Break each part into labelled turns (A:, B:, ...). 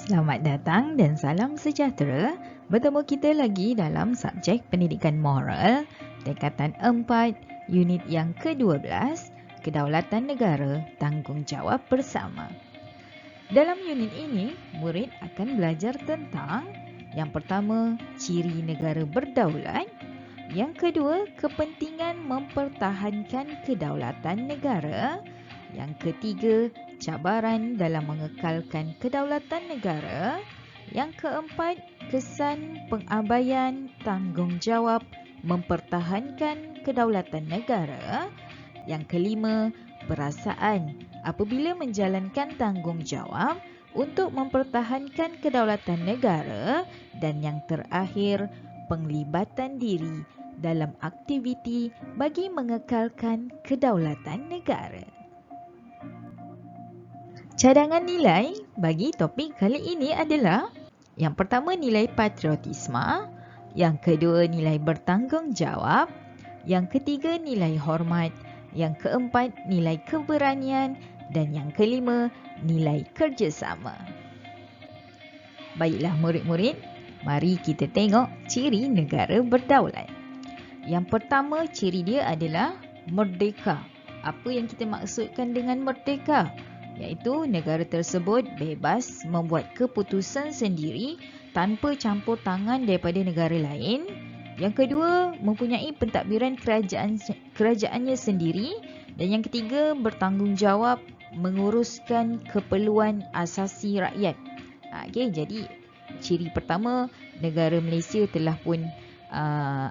A: Selamat datang dan salam sejahtera. Bertemu kita lagi dalam subjek pendidikan moral, tingkatan 4, unit yang ke-12, Kedaulatan Negara, Tanggungjawab Bersama. Dalam unit ini, murid akan belajar tentang yang pertama, ciri negara berdaulat. Yang kedua, kepentingan mempertahankan kedaulatan negara. Yang ketiga, cabaran dalam mengekalkan kedaulatan negara. Yang keempat, kesan pengabaian tanggungjawab mempertahankan kedaulatan negara. Yang kelima, perasaan apabila menjalankan tanggungjawab untuk mempertahankan kedaulatan negara. Dan yang terakhir, penglibatan diri dalam aktiviti bagi mengekalkan kedaulatan negara. Cadangan nilai bagi topik kali ini adalah yang pertama nilai patriotisme, yang kedua nilai bertanggungjawab, yang ketiga nilai hormat, yang keempat nilai keberanian dan yang kelima nilai kerjasama. Baiklah murid-murid, mari kita tengok ciri negara berdaulat. Yang pertama ciri dia adalah merdeka. Apa yang kita maksudkan dengan merdeka? Iaitu negara tersebut bebas membuat keputusan sendiri tanpa campur tangan daripada negara lain. Yang kedua, mempunyai pentadbiran kerajaannya sendiri. Dan yang ketiga, bertanggungjawab menguruskan keperluan asasi rakyat. Jadi ciri pertama, negara Malaysia telah pun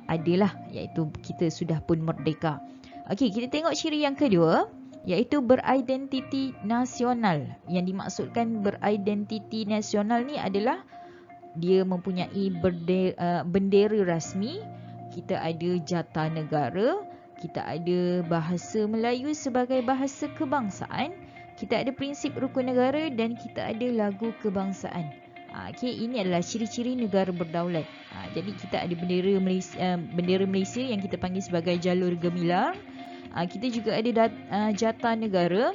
A: adalah, iaitu kita sudah pun merdeka. Kita tengok ciri yang kedua, iaitu beridentiti nasional. Yang dimaksudkan beridentiti nasional ni adalah dia mempunyai bendera rasmi, kita ada jata negara, kita ada bahasa Melayu sebagai bahasa kebangsaan, kita ada prinsip rukun negara dan kita ada lagu kebangsaan. Ini adalah ciri-ciri negara berdaulat. Jadi kita ada bendera Malaysia yang kita panggil sebagai jalur gemilang. Kita juga ada jata negara.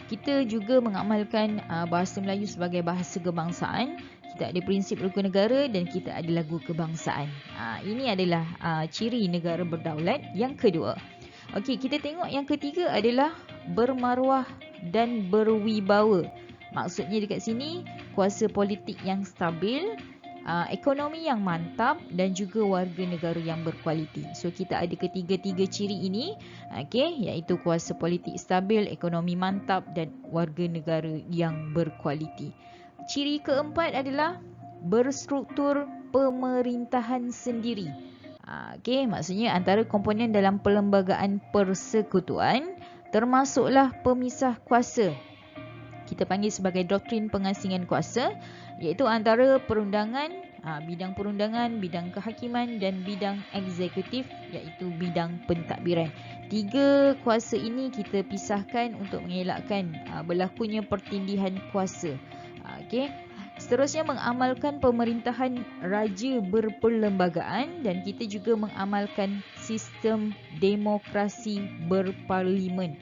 A: Kita juga mengamalkan bahasa Melayu sebagai bahasa kebangsaan. Kita ada prinsip rukun negara dan kita ada lagu kebangsaan. Ini adalah ciri negara berdaulat yang kedua. Kita tengok yang ketiga adalah bermaruah dan berwibawa. Maksudnya dekat sini, kuasa politik yang stabil, ekonomi yang mantap dan juga warga negara yang berkualiti. So kita ada ketiga-tiga ciri ini, iaitu kuasa politik stabil, ekonomi mantap dan warga negara yang berkualiti. Ciri keempat adalah berstruktur pemerintahan sendiri. Maksudnya antara komponen dalam perlembagaan persekutuan termasuklah pemisah kuasa. Kita panggil sebagai doktrin pengasingan kuasa, iaitu antara perundangan, bidang perundangan, bidang kehakiman dan bidang eksekutif, iaitu bidang pentadbiran. Tiga kuasa ini kita pisahkan untuk mengelakkan berlakunya pertindihan kuasa. Seterusnya mengamalkan pemerintahan raja berperlembagaan dan kita juga mengamalkan sistem demokrasi berparlimen.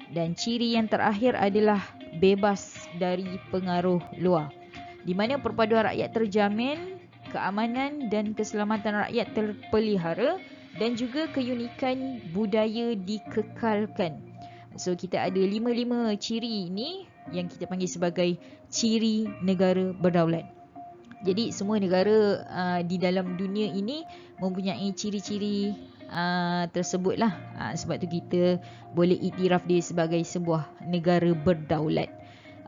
A: Dan ciri yang terakhir adalah bebas dari pengaruh luar, di mana perpaduan rakyat terjamin, keamanan dan keselamatan rakyat terpelihara dan juga keunikan budaya dikekalkan. So kita ada 5 ciri ini yang kita panggil sebagai ciri negara berdaulat. Jadi semua negara di dalam dunia ini mempunyai ciri-ciri tersebutlah. Sebab tu kita boleh iktiraf dia sebagai sebuah negara berdaulat.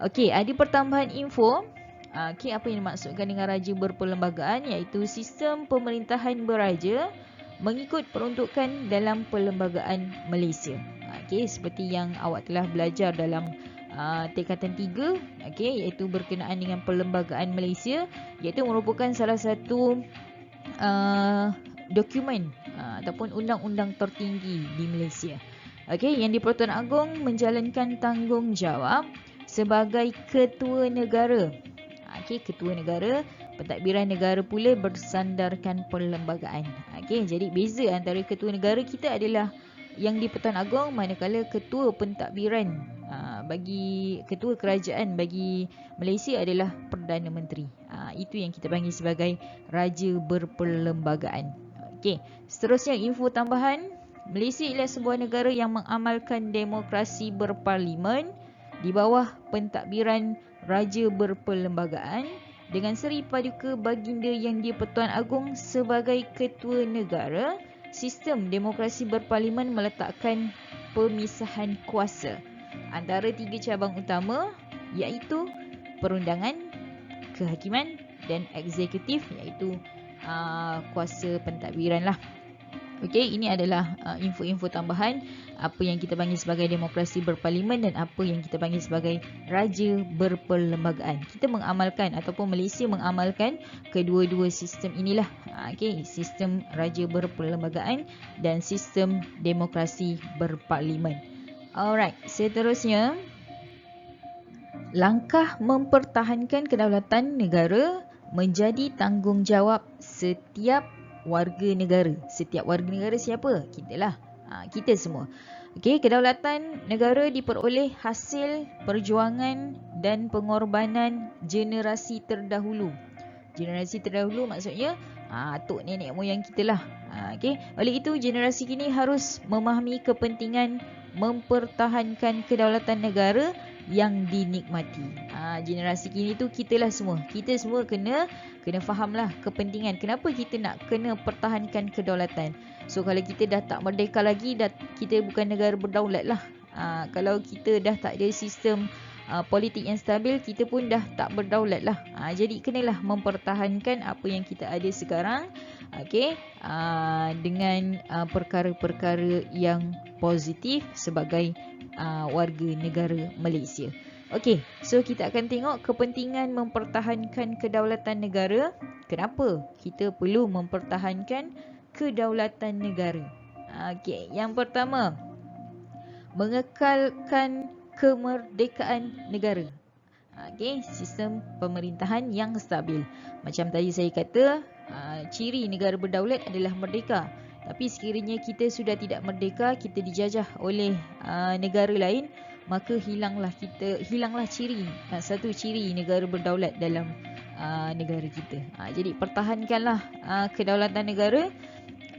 A: Ada pertambahan info. Apa yang dimaksudkan dengan raja berperlembagaan, iaitu sistem pemerintahan beraja mengikut peruntukan dalam perlembagaan Malaysia. Seperti yang awak telah belajar dalam tingkatan 3, iaitu berkenaan dengan perlembagaan Malaysia, iaitu merupakan salah satu dokumen ataupun undang-undang tertinggi di Malaysia. Yang di Pertuan Agong menjalankan tanggungjawab sebagai ketua negara. Ketua negara, pentadbiran negara pula bersandarkan perlembagaan. Jadi beza antara ketua negara kita adalah yang di Pertuan Agong, manakala ketua pentadbiran bagi ketua kerajaan bagi Malaysia adalah Perdana Menteri. Itu yang kita panggil sebagai Raja Berperlembagaan. Okey, seterusnya info tambahan. Malaysia ialah sebuah negara yang mengamalkan demokrasi berparlimen di bawah pentadbiran Raja Berperlembagaan dengan Seri Paduka Baginda Yang di-Pertuan Agong sebagai ketua negara. Sistem demokrasi berparlimen meletakkan pemisahan kuasa antara 3 cabang utama iaitu perundangan, kehakiman dan eksekutif, iaitu kuasa pentadbiran lah. Okey, ini adalah info-info tambahan apa yang kita panggil sebagai demokrasi berparlimen dan apa yang kita panggil sebagai raja berperlembagaan. Kita mengamalkan ataupun Malaysia mengamalkan kedua-dua sistem inilah. Okey, sistem raja berperlembagaan dan sistem demokrasi berparlimen. Alright, seterusnya langkah mempertahankan kedaulatan negara menjadi tanggungjawab setiap warga negara. Setiap warga negara siapa? Kita lah. Kita semua. Okey, kedaulatan negara diperoleh hasil perjuangan dan pengorbanan generasi terdahulu. Generasi terdahulu maksudnya atuk nenek moyang kita lah. Okey, oleh itu generasi kini harus memahami kepentingan mempertahankan kedaulatan negara yang dinikmati. Generasi kini tu kitalah semua. Kita semua kena fahamlah kepentingan kenapa kita nak kena pertahankan kedaulatan. So kalau kita dah tak merdeka lagi, kita bukan negara berdaulat lah. Kalau kita dah tak ada sistem politik yang stabil, kita pun dah tak berdaulat lah. Jadi kenalah mempertahankan apa yang kita ada sekarang. Okey, dengan perkara-perkara yang positif sebagai warga negara Malaysia. Okey, so kita akan tengok kepentingan mempertahankan kedaulatan negara. Kenapa kita perlu mempertahankan kedaulatan negara? Okey, yang pertama, mengekalkan kemerdekaan negara. Okey, sistem pemerintahan yang stabil. Macam tadi saya kata, ciri negara berdaulat adalah merdeka. Tapi sekiranya kita sudah tidak merdeka, kita dijajah oleh negara lain, maka hilanglah ciri, satu ciri negara berdaulat dalam negara kita. Jadi pertahankanlah kedaulatan negara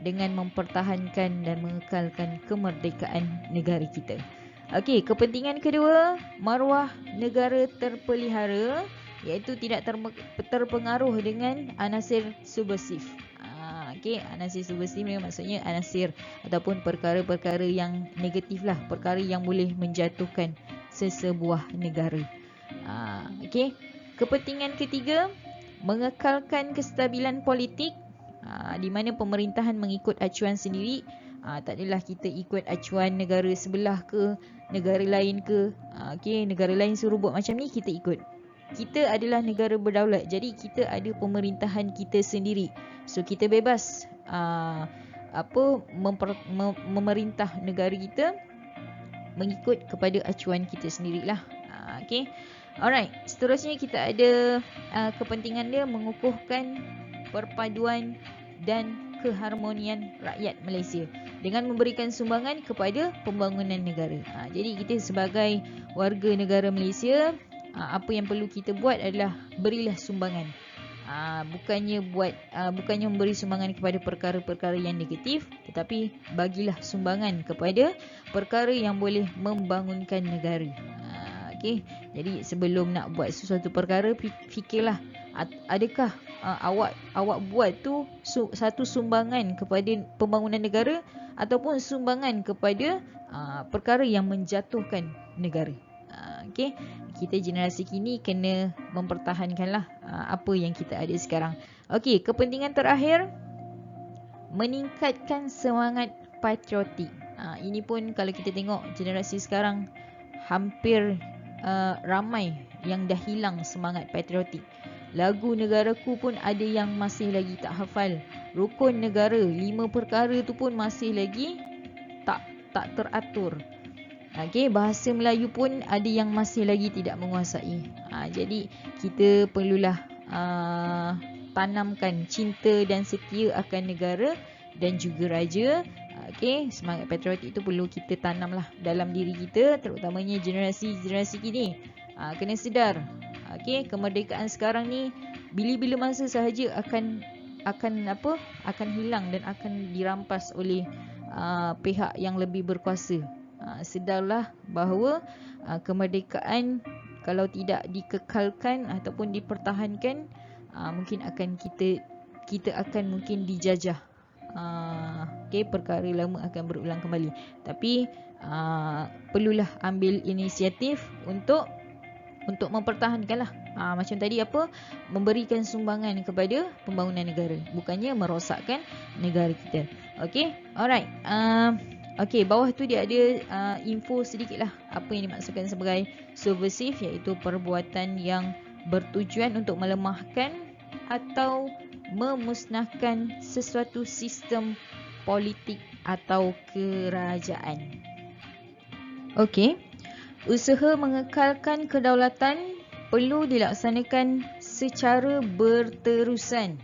A: dengan mempertahankan dan mengekalkan kemerdekaan negara kita. Okey, kepentingan kedua, maruah negara terpelihara, iaitu tidak terpengaruh dengan anasir subversif. Okey, anasir subversif ni maksudnya anasir ataupun perkara-perkara yang negatif lah, perkara yang boleh menjatuhkan sesebuah negara. Okey, kepentingan ketiga, mengekalkan kestabilan politik, di mana pemerintahan mengikut acuan sendiri. Tak adalah kita ikut acuan negara sebelah ke, negara lain ke. Okey, negara lain suruh buat macam ni, kita ikut. Kita adalah negara berdaulat, jadi kita ada pemerintahan kita sendiri. So kita bebas memerintah negara kita mengikut kepada acuan kita sendirilah. Okey. Alright, seterusnya kita ada kepentingan dia mengukuhkan perpaduan dan keharmonian rakyat Malaysia dengan memberikan sumbangan kepada pembangunan negara. Jadi kita sebagai warga negara Malaysia, apa yang perlu kita buat adalah berilah sumbangan. Bukannya memberi sumbangan kepada perkara-perkara yang negatif, tetapi bagilah sumbangan kepada perkara yang boleh membangunkan negara. Okey, jadi sebelum nak buat sesuatu perkara, fikirlah adakah awak buat tu satu sumbangan kepada pembangunan negara ataupun sumbangan kepada perkara yang menjatuhkan negara. Okey, kita generasi kini kena mempertahankanlah apa yang kita ada sekarang. Okey, kepentingan terakhir, meningkatkan semangat patriotik. Ini pun kalau kita tengok generasi sekarang hampir ramai yang dah hilang semangat patriotik. Lagu negaraku pun ada yang masih lagi tak hafal. Rukun negara, 5 perkara tu pun masih lagi tak teratur. Okey, bahasa Melayu pun ada yang masih lagi tidak menguasai. Jadi kita perlulah tanamkan cinta dan setia akan negara dan juga raja Okey, semangat patriotik itu perlu kita tanamlah dalam diri kita, terutamanya generasi kini. Kena sedar. Okey, kemerdekaan sekarang ni bila-bila masa sahaja akan hilang dan akan dirampas oleh pihak yang lebih berkuasa. Sedarlah bahawa kemerdekaan kalau tidak dikekalkan ataupun dipertahankan, mungkin akan kita akan mungkin dijajah. Perkara lama akan berulang kembali. Tapi perlulah ambil inisiatif untuk mempertahankanlah. Macam tadi memberikan sumbangan kepada pembangunan negara, bukannya merosakkan negara kita. Okey, alright. Okey, bawah tu dia ada info sedikit lah apa yang dimaksudkan sebagai subversive, iaitu perbuatan yang bertujuan untuk melemahkan atau memusnahkan sesuatu sistem politik atau kerajaan. Okey, usaha mengekalkan kedaulatan perlu dilaksanakan secara berterusan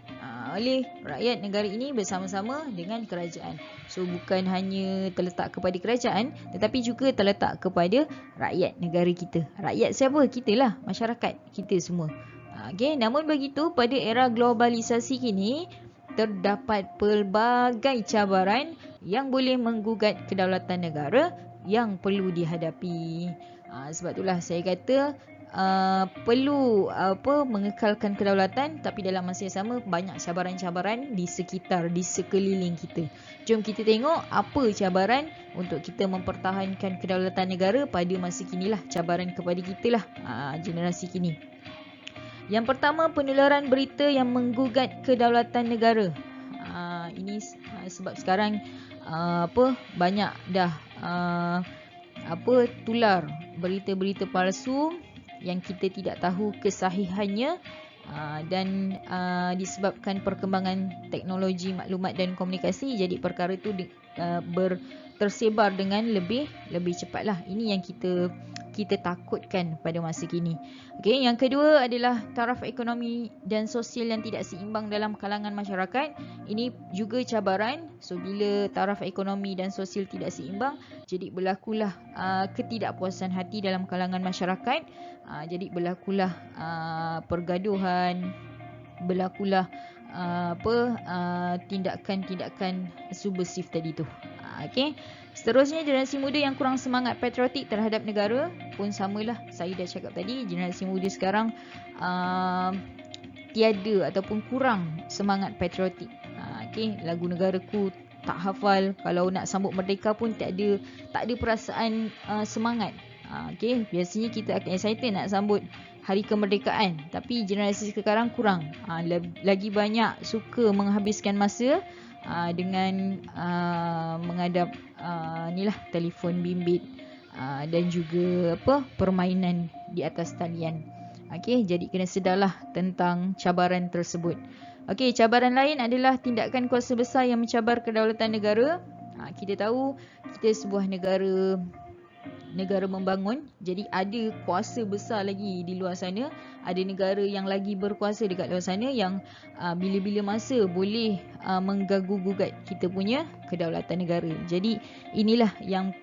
A: oleh rakyat negara ini bersama-sama dengan kerajaan. So bukan hanya terletak kepada kerajaan, tetapi juga terletak kepada rakyat negara kita. Rakyat siapa? Kitalah, masyarakat kita semua. Okey, namun begitu pada era globalisasi kini terdapat pelbagai cabaran yang boleh menggugat kedaulatan negara yang perlu dihadapi. Sebab itulah saya kata perlu mengekalkan kedaulatan, tapi dalam masa yang sama banyak cabaran-cabaran di sekeliling kita. Jom kita tengok apa cabaran untuk kita mempertahankan kedaulatan negara pada masa kinilah, cabaran kepada kita lah, generasi kini. Yang pertama, penularan berita yang menggugat kedaulatan negara. Ini sebab sekarang banyak dah tular berita-berita palsu yang kita tidak tahu kesahihannya, dan disebabkan perkembangan teknologi maklumat dan komunikasi, jadi perkara itu tersebar dengan lebih cepatlah. Ini yang kita takutkan pada masa kini. Okey, yang kedua adalah taraf ekonomi dan sosial yang tidak seimbang dalam kalangan masyarakat. Ini juga cabaran. So bila taraf ekonomi dan sosial tidak seimbang, jadi berlakulah ketidakpuasan hati dalam kalangan masyarakat. Jadi berlakulah pergaduhan, berlakulah tindakan-tindakan subversif tadi tu. Okey. Seterusnya, generasi muda yang kurang semangat patriotik terhadap negara pun samalah. Saya dah cakap tadi, generasi muda sekarang tiada ataupun kurang semangat patriotik. Okey, lagu negaraku tak hafal, kalau nak sambut merdeka pun tak ada perasaan semangat. Okey, biasanya kita akan excited nak sambut hari kemerdekaan, tapi generasi sekarang kurang. Lagi banyak suka menghabiskan masa dengan menghadap telefon bimbit dan juga permainan di atas talian. Okey, jadi kena sedarlah tentang cabaran tersebut. Okey, cabaran lain adalah tindakan kuasa besar yang mencabar kedaulatan negara. Kita tahu kita sebuah negara membangun, jadi ada kuasa besar lagi di luar sana, ada negara yang lagi berkuasa dekat luar sana yang bila-bila masa boleh mengganggu-gugat kita punya kedaulatan negara. Jadi inilah yang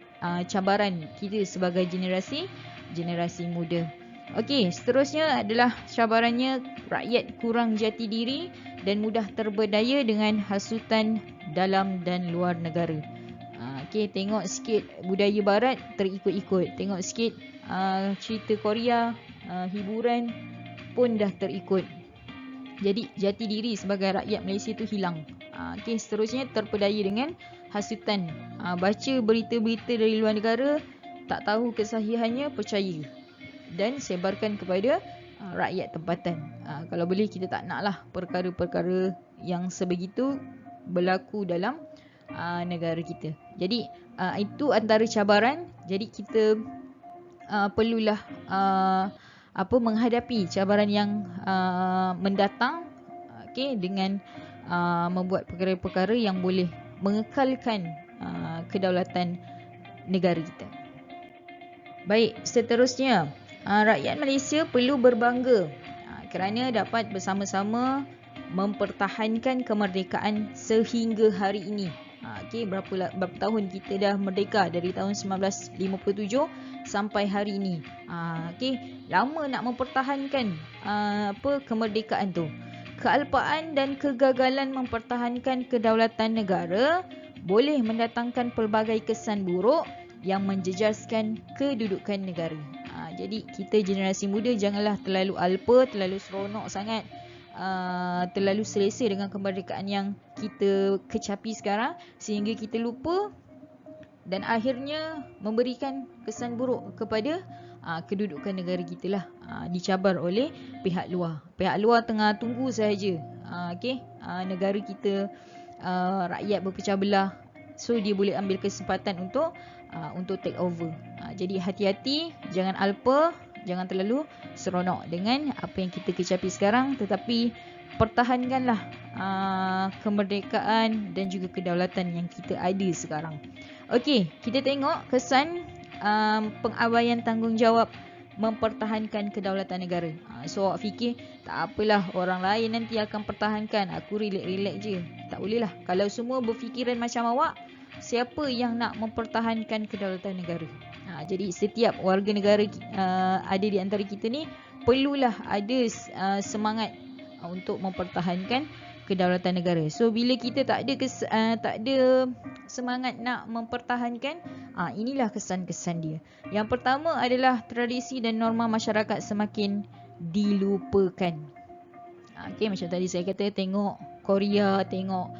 A: cabaran kita sebagai generasi muda. Okey, seterusnya adalah cabarannya rakyat kurang jati diri dan mudah terberdaya dengan hasutan dalam dan luar negara. Okey, tengok sikit budaya barat terikut-ikut. Tengok sikit cerita Korea, hiburan pun dah terikut. Jadi jati diri sebagai rakyat Malaysia tu hilang. Okey, seterusnya terpedaya dengan hasutan. Baca berita-berita dari luar negara, tak tahu kesahihannya, percaya dan sebarkan kepada rakyat tempatan. Kalau boleh kita tak naklah perkara-perkara yang sebegitu berlaku dalam negara kita. Jadi itu antara cabaran. Jadi kita perlulah menghadapi cabaran yang mendatang, dengan membuat perkara-perkara yang boleh mengekalkan kedaulatan negara kita. Baik, seterusnya, rakyat Malaysia perlu berbangga kerana dapat bersama-sama mempertahankan kemerdekaan sehingga hari ini. Okey, berapa tahun kita dah merdeka dari tahun 1957 sampai hari ini. Okey, lama nak mempertahankan kemerdekaan tu. Kealpaan dan kegagalan mempertahankan kedaulatan negara boleh mendatangkan pelbagai kesan buruk yang menjejaskan kedudukan negara. Jadi kita generasi muda janganlah terlalu alpa, terlalu seronok sangat, terlalu selesa dengan kemerdekaan yang kita kecapi sekarang sehingga kita lupa dan akhirnya memberikan kesan buruk kepada kedudukan negara kita lah, dicabar oleh pihak luar. Pihak luar tengah tunggu sahaja negara kita rakyat berpecah belah, so dia boleh ambil kesempatan untuk take over. Jadi hati-hati, jangan alpa, jangan terlalu seronok dengan apa yang kita kecapi sekarang, tetapi pertahankanlah kemerdekaan dan juga kedaulatan yang kita ada sekarang. Okey, kita tengok kesan pengabaian tanggungjawab mempertahankan kedaulatan negara. So awak fikir tak apalah, orang lain nanti akan pertahankan, aku relax-relax je. Tak boleh lah. Kalau semua berfikiran macam awak, siapa yang nak mempertahankan kedaulatan negara? Jadi setiap warga negara ada di antara kita ni perlulah ada semangat untuk mempertahankan kedaulatan negara. So bila kita tak ada semangat nak mempertahankan, inilah kesan-kesan dia. Yang pertama adalah tradisi dan norma masyarakat semakin dilupakan. Macam tadi saya kata, tengok Korea, tengok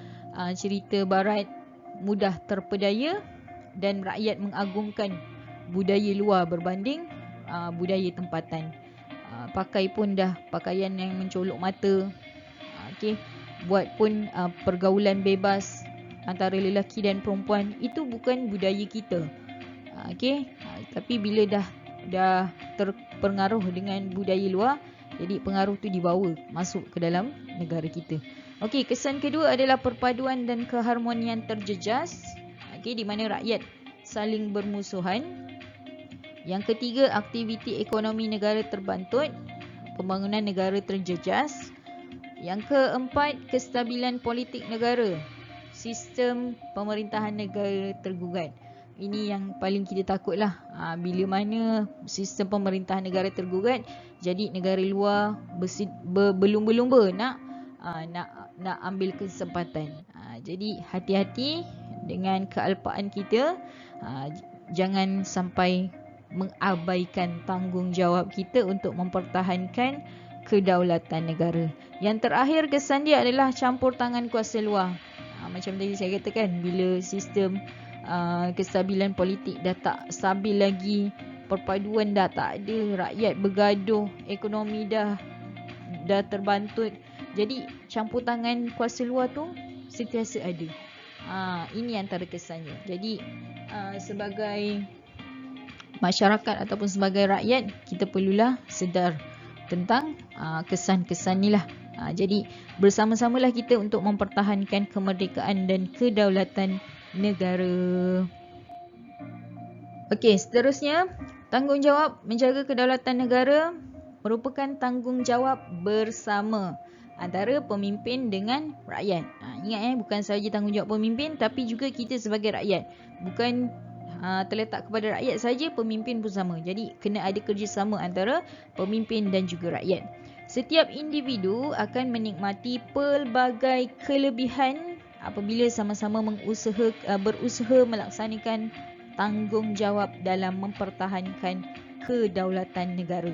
A: cerita barat, mudah terpedaya dan rakyat mengagungkan budaya luar berbanding budaya tempatan. Pakai pun dah pakaian yang mencolok mata. Buat pun pergaulan bebas antara lelaki dan perempuan, itu bukan budaya kita. Tapi bila dah terpengaruh dengan budaya luar, jadi pengaruh tu dibawa masuk ke dalam negara kita. Kesan kedua adalah perpaduan dan keharmonian terjejas, di mana rakyat saling bermusuhan. Yang ketiga, aktiviti ekonomi negara terbantut, pembangunan negara terjejas. Yang keempat, kestabilan politik negara, sistem pemerintahan negara tergugat. Ini yang paling kita takutlah. Bila mana sistem pemerintahan negara tergugat, jadi negara luar berlumba-lumba nak ambil kesempatan. Jadi hati-hati dengan kealpaan kita. Jangan sampai mengabaikan tanggungjawab kita untuk mempertahankan kedaulatan negara. Yang terakhir, kesan dia adalah campur tangan kuasa luar. Macam tadi saya katakan, bila sistem kestabilan politik dah tak stabil lagi, perpaduan dah tak ada, rakyat bergaduh, ekonomi dah terbantut, jadi campur tangan kuasa luar tu sentiasa ada. Ini antara kesannya. Jadi sebagai masyarakat ataupun sebagai rakyat, kita perlulah sedar tentang kesan-kesan ni lah. Jadi bersama-samalah kita untuk mempertahankan kemerdekaan dan kedaulatan negara. Seterusnya, tanggungjawab menjaga kedaulatan negara merupakan tanggungjawab bersama antara pemimpin dengan rakyat. Ingat bukan sahaja tanggungjawab pemimpin, tapi juga kita sebagai rakyat. Bukan terletak kepada rakyat saja, pemimpin pun sama. Jadi kena ada kerjasama antara pemimpin dan juga rakyat. Setiap individu akan menikmati pelbagai kelebihan apabila sama-sama berusaha melaksanakan tanggungjawab dalam mempertahankan kedaulatan negara.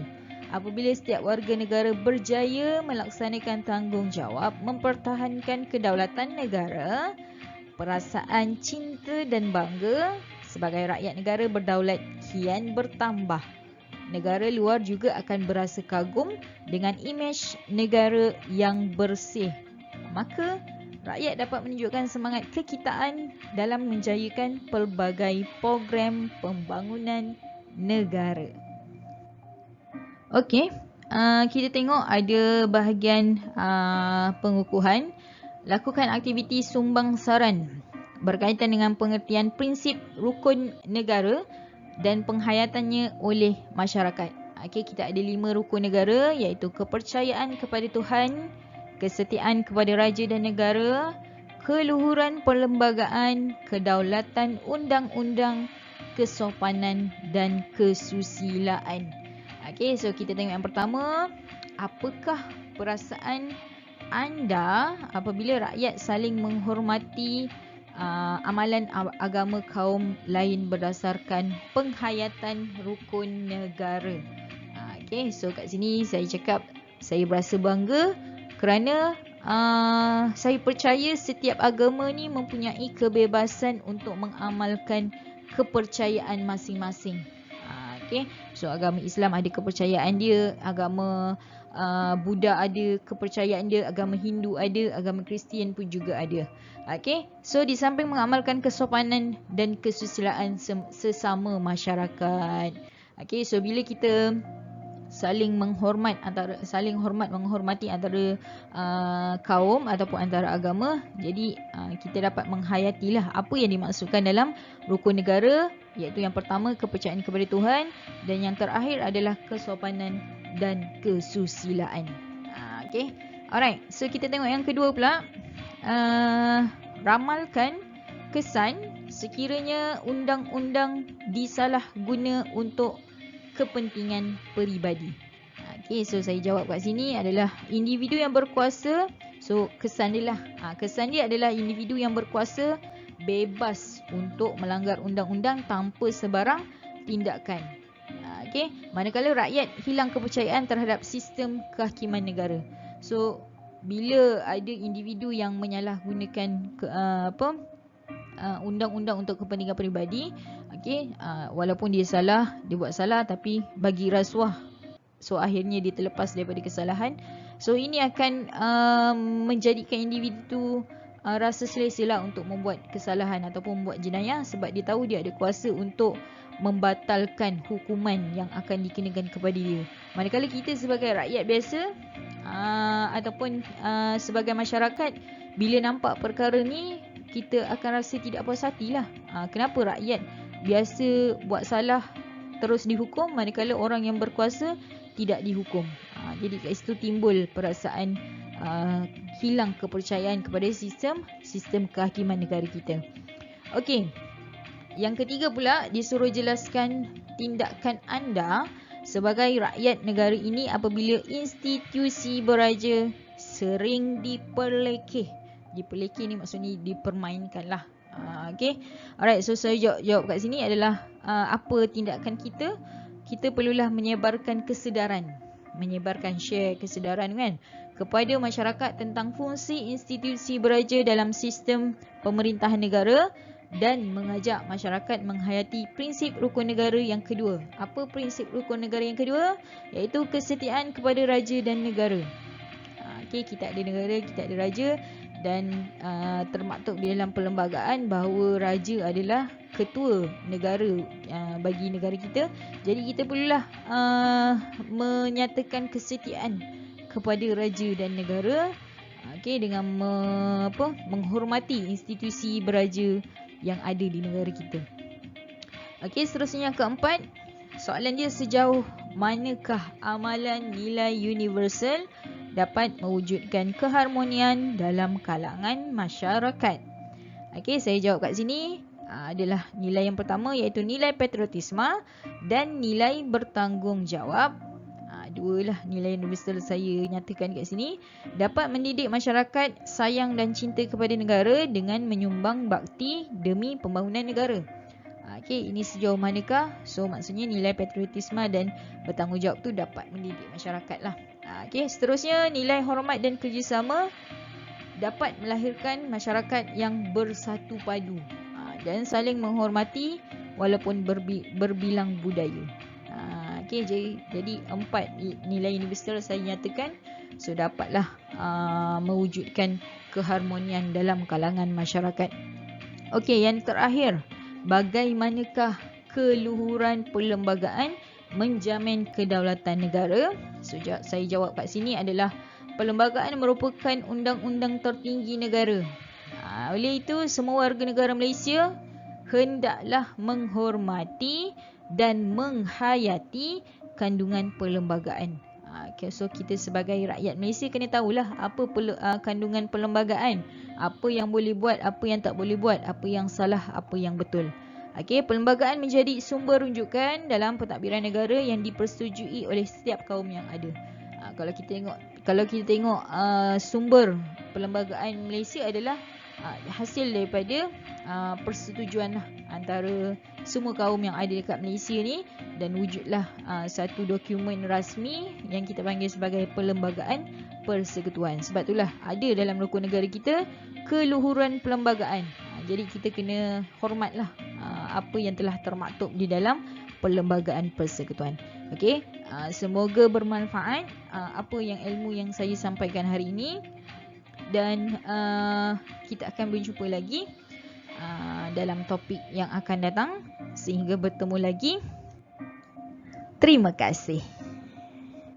A: Apabila setiap warga negara berjaya melaksanakan tanggungjawab mempertahankan kedaulatan negara, perasaan cinta dan bangga sebagai rakyat negara berdaulat kian bertambah. Negara luar juga akan berasa kagum dengan imej negara yang bersih. Maka, rakyat dapat menunjukkan semangat kekitaan dalam menjayakan pelbagai program pembangunan negara. Kita tengok ada bahagian pengukuhan. Lakukan aktiviti sumbangsaran berkaitan dengan pengertian prinsip rukun negara dan penghayatannya oleh masyarakat. Kita ada 5 rukun negara, iaitu kepercayaan kepada Tuhan, kesetiaan kepada raja dan negara, keluhuran perlembagaan, kedaulatan undang-undang, kesopanan dan kesusilaan. Okey, so kita tengok yang pertama. Apakah perasaan anda apabila rakyat saling menghormati amalan agama kaum lain berdasarkan penghayatan rukun negara? Okey, so kat sini saya cakap saya berasa bangga kerana saya percaya setiap agama ni mempunyai kebebasan untuk mengamalkan kepercayaan masing-masing. Okey, so agama Islam ada kepercayaan dia, agama Buddha ada kepercayaan dia, agama Hindu ada, agama Kristian pun juga ada. Okey, so di samping mengamalkan kesopanan dan kesusilaan sesama masyarakat. Okey, so bila kita saling menghormati antara kaum ataupun antara agama, jadi kita dapat menghayatilah apa yang dimaksudkan dalam rukun negara, iaitu yang pertama kepercayaan kepada Tuhan dan yang terakhir adalah kesopanan dan kesusilaan. Okay, alright, so kita tengok yang kedua pula. Ramalkan kesan sekiranya undang-undang disalahguna untuk kepentingan peribadi. Okay, so saya jawab kat sini adalah individu yang berkuasa. So kesan dia lah, kesan dia adalah individu yang berkuasa bebas untuk melanggar undang-undang tanpa sebarang tindakan. Okay, manakala rakyat hilang kepercayaan terhadap sistem kehakiman negara. So bila ada individu yang menyalahgunakan undang-undang untuk kepentingan peribadi, okey, walaupun dia buat salah tapi bagi rasuah, so akhirnya dia terlepas daripada kesalahan. So ini akan menjadikan individu rasa selesa untuk membuat kesalahan ataupun membuat jenayah sebab dia tahu dia ada kuasa untuk membatalkan hukuman yang akan dikenakan kepada dia. Manakala kita sebagai rakyat biasa ataupun sebagai masyarakat, bila nampak perkara ni kita akan rasa tidak puas hatilah. Kenapa rakyat biasa buat salah terus dihukum manakala orang yang berkuasa tidak dihukum? Jadi kat situ timbul perasaan hilang kepercayaan kepada sistem kehakiman negara kita. Okey. Yang ketiga pula, disuruh jelaskan tindakan anda sebagai rakyat negara ini apabila institusi beraja sering diperlekeh. Diperlekeh ni maksudnya dipermainkan lah. Okay. Alright, so saya jawab kat sini adalah apa tindakan kita? Kita perlulah menyebarkan kesedaran, share kesedaran kan kepada masyarakat tentang fungsi institusi beraja dalam sistem pemerintahan negara dan mengajak masyarakat menghayati prinsip rukun negara yang kedua. Apa prinsip rukun negara yang kedua? Iaitu kesetiaan kepada raja dan negara. Okay, kita ada negara, kita ada raja dan termaktub di dalam perlembagaan bahawa raja adalah ketua negara bagi negara kita. Jadi kita perlulah menyatakan kesetiaan kepada raja dan negara, dengan menghormati institusi beraja yang ada di negara kita. Okey, seterusnya yang keempat, soalan dia, sejauh manakah amalan nilai universal dapat mewujudkan keharmonian dalam kalangan masyarakat? Okey, saya jawab kat sini adalah nilai yang pertama iaitu nilai patriotisme dan nilai bertanggungjawab. Dualah nilai universal saya nyatakan kat sini. Dapat mendidik masyarakat sayang dan cinta kepada negara dengan menyumbang bakti demi pembangunan negara. Okey, ini sejauh manakah? So maksudnya nilai patriotisme dan bertanggungjawab tu dapat mendidik masyarakat lah. Okey, seterusnya nilai hormat dan kerjasama dapat melahirkan masyarakat yang bersatu padu dan saling menghormati walaupun berbilang budaya. Okey, jadi 4 nilai universal saya nyatakan, so dapatlah mewujudkan keharmonian dalam kalangan masyarakat. Okey, yang terakhir, bagaimanakah keluhuran perlembagaan menjamin kedaulatan negara? So saya jawab kat sini adalah perlembagaan merupakan undang-undang tertinggi negara. Oleh itu, semua warga negara Malaysia hendaklah menghormati dan menghayati kandungan perlembagaan. Okay, so kita sebagai rakyat Malaysia kena tahulah apa kandungan perlembagaan. Apa yang boleh buat, apa yang tak boleh buat, apa yang salah, apa yang betul. Okey, perlembagaan menjadi sumber rujukan dalam pentadbiran negara yang dipersetujui oleh setiap kaum yang ada. Kalau kita tengok sumber perlembagaan Malaysia adalah hasil daripada persetujuan antara semua kaum yang ada dekat Malaysia ni, dan wujudlah satu dokumen rasmi yang kita panggil sebagai perlembagaan persekutuan. Sebab itulah ada dalam rukun negara kita keluhuran perlembagaan. Jadi kita kena hormatlah apa yang telah termaktub di dalam perlembagaan persekutuan. Okey, semoga bermanfaat apa yang ilmu yang saya sampaikan hari ini, dan kita akan berjumpa lagi dalam topik yang akan datang. Sehingga bertemu lagi. Terima kasih.